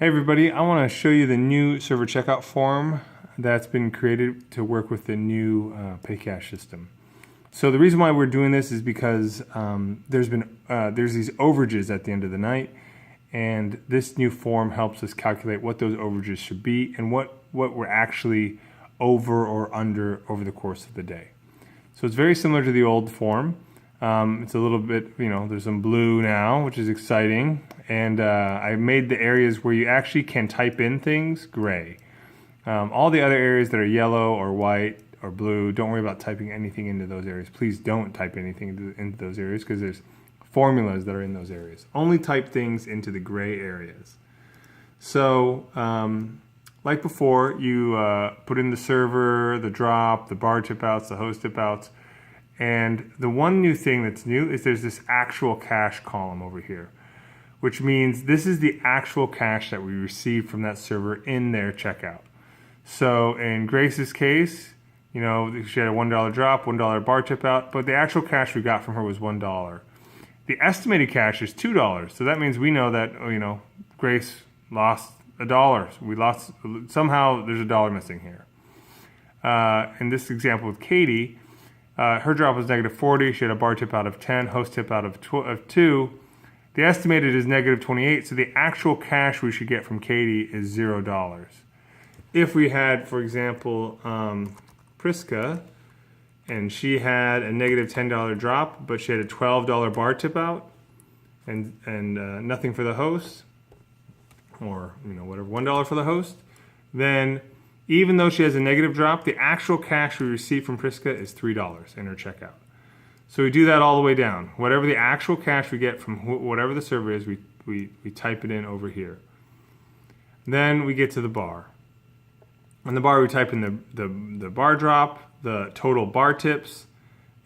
Hey everybody, I want to show you the new server checkout form that's been created to work with the new PayCash system. So the reason why we're doing this is because there's these overages at the end of the night, and this new form helps us calculate what those overages should be and what we're actually over or under over the course of the day. So it's very similar to the old form. It's a little bit, there's some blue now, which is exciting. And I made the areas where you actually can type in things gray. All the other areas that are yellow or white or blue, don't worry about typing anything into those areas. Please don't type anything into those areas because there's formulas that are in those areas. Only type things into the gray areas. So, like before, you put in the server, the drop, the bar tip outs, the host tip outs. And the one new thing that's new is there's this actual cash column over here, which means this is the actual cash that we received from that server in their checkout. So in Grace's case, she had a $1 drop, $1 bar tip out, but the actual cash we got from her was $1. The estimated cash is $2. So that means we know that, Grace lost $1. Somehow there's $1 missing here. In this example with Katie, her drop was -40. She had a bar tip out of 10, host tip out of 2. The estimated is -28, so the actual cash we should get from Katie is $0. If we had, for example, Priska, and she had a -$10 drop, but she had a $12 bar tip out, and nothing for the host, or whatever, $1 for the host, then even though she has a negative drop, the actual cash we received from Priska is $3 in her checkout. So we do that all the way down. Whatever the actual cash we get from whatever the server is, we type it in over here. Then we get to the bar. On the bar, we type in the bar drop, the total bar tips,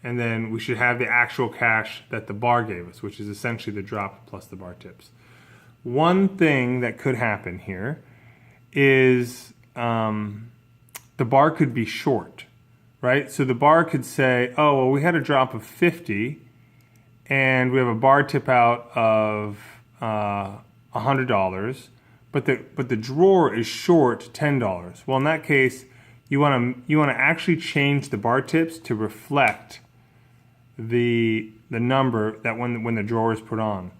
and then we should have the actual cash that the bar gave us, which is essentially the drop plus the bar tips. One thing that could happen here is the bar could be short, right? So the bar could say, oh, well, we had a drop of 50 and we have a bar tip out of $100, but the drawer is short $10. Well, in that case, you want to actually change the bar tips to reflect the number that when the drawer is put on.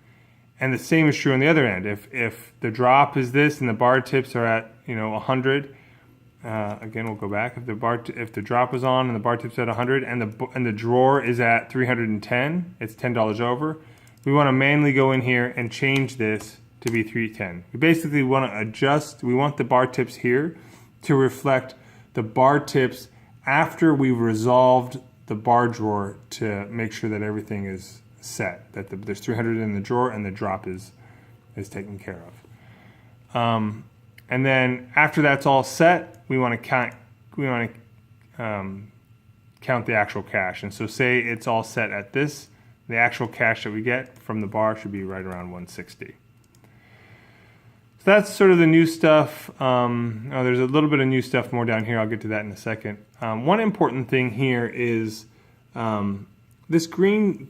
And the same is true on the other end. If the drop is this and the bar tips are at 100, again we'll go back. If the drop is on and the bar tips at 100 and the drawer is at 310, it's $10 over. We want to manually go in here and change this to be 310. We basically want to adjust. We want the bar tips here to reflect the bar tips after we've resolved the bar drawer to make sure that everything is set, that there's 300 in the drawer and the drop is taken care of. And then after that's all set, we want to count the actual cash. And so say it's all set at this, the actual cash that we get from the bar should be right around 160. So that's sort of the new stuff. There's a little bit of new stuff more down here. I'll get to that in a second. One important thing here is this green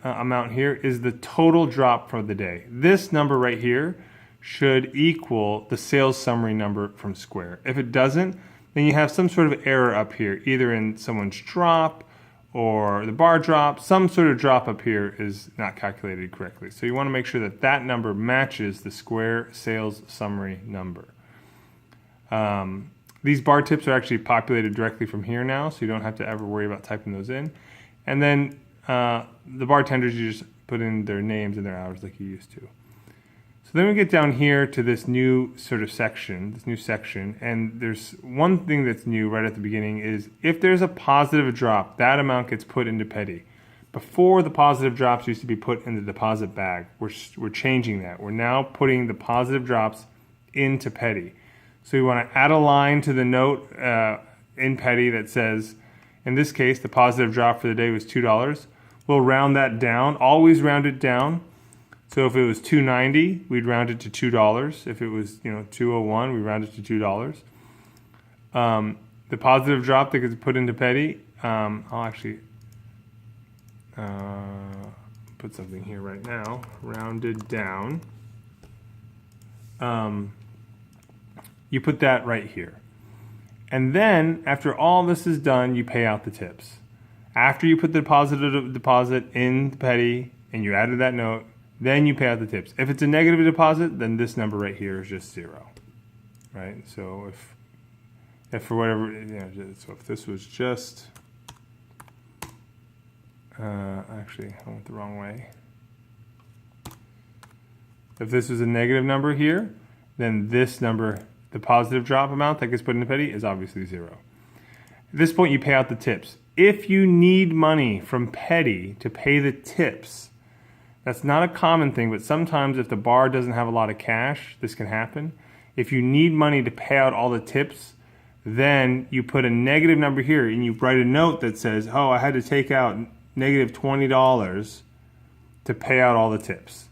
amount here is the total drop for the day. This number right here should equal the sales summary number from Square. If it doesn't, then you have some sort of error up here, either in someone's drop or the bar drop. Some sort of drop up here is not calculated correctly. So you want to make sure that that number matches the Square sales summary number. These bar tips are actually populated directly from here now, so you don't have to ever worry about typing those in. And then the bartenders, you just put in their names and their hours like you used to. So then we get down here to this new sort of section, and there's one thing that's new right at the beginning is if there's a positive drop, that amount gets put into petty. Before, the positive drops used to be put in the deposit bag. We're changing that. We're now putting the positive drops into petty. So we want to add a line to the note in petty that says, in this case, the positive drop for the day was $2. We'll round that down, always round it down. So if it was $2.90, we'd round it to $2. If it was $2.01, we round it to $2. The positive drop that gets put into petty, I'll actually put something here right now, rounded down. you put that right here. And then after all this is done, you pay out the tips. After you put the deposit in the petty and you added that note, then you pay out the tips. If it's a negative deposit, then this number right here is just 0, right? So if for whatever, so if this was just, actually I went the wrong way. If this was a negative number here, then this number, the positive drop amount that gets put in the petty, is obviously 0. At this point, you pay out the tips. If you need money from petty to pay the tips, that's not a common thing, but sometimes if the bar doesn't have a lot of cash, this can happen. If you need money to pay out all the tips, then you put a negative number here and you write a note that says, oh, I had to take out negative $20 to pay out all the tips.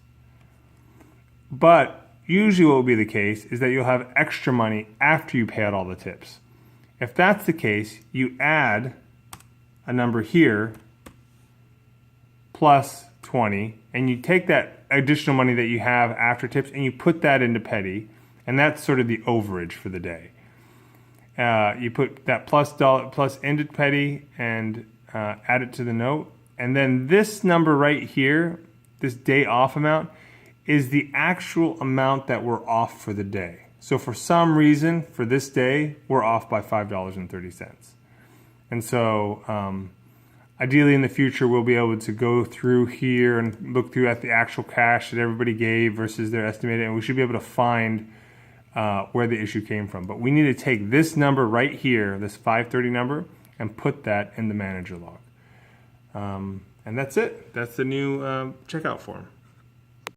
But usually what will be the case is that you'll have extra money after you pay out all the tips. If that's the case, you add a number here plus 20, and you take that additional money that you have after tips and you put that into petty, and that's sort of the overage for the day. You put that plus into petty and add it to the note, and then this number right here, this day off amount, is the actual amount that we're off for the day. So for some reason, for this day, we're off by $5.30. And so ideally in the future, we'll be able to go through here and look through at the actual cash that everybody gave versus their estimated, and we should be able to find where the issue came from. But we need to take this number right here, this 530 number, and put that in the manager log. And that's it. That's the new checkout form.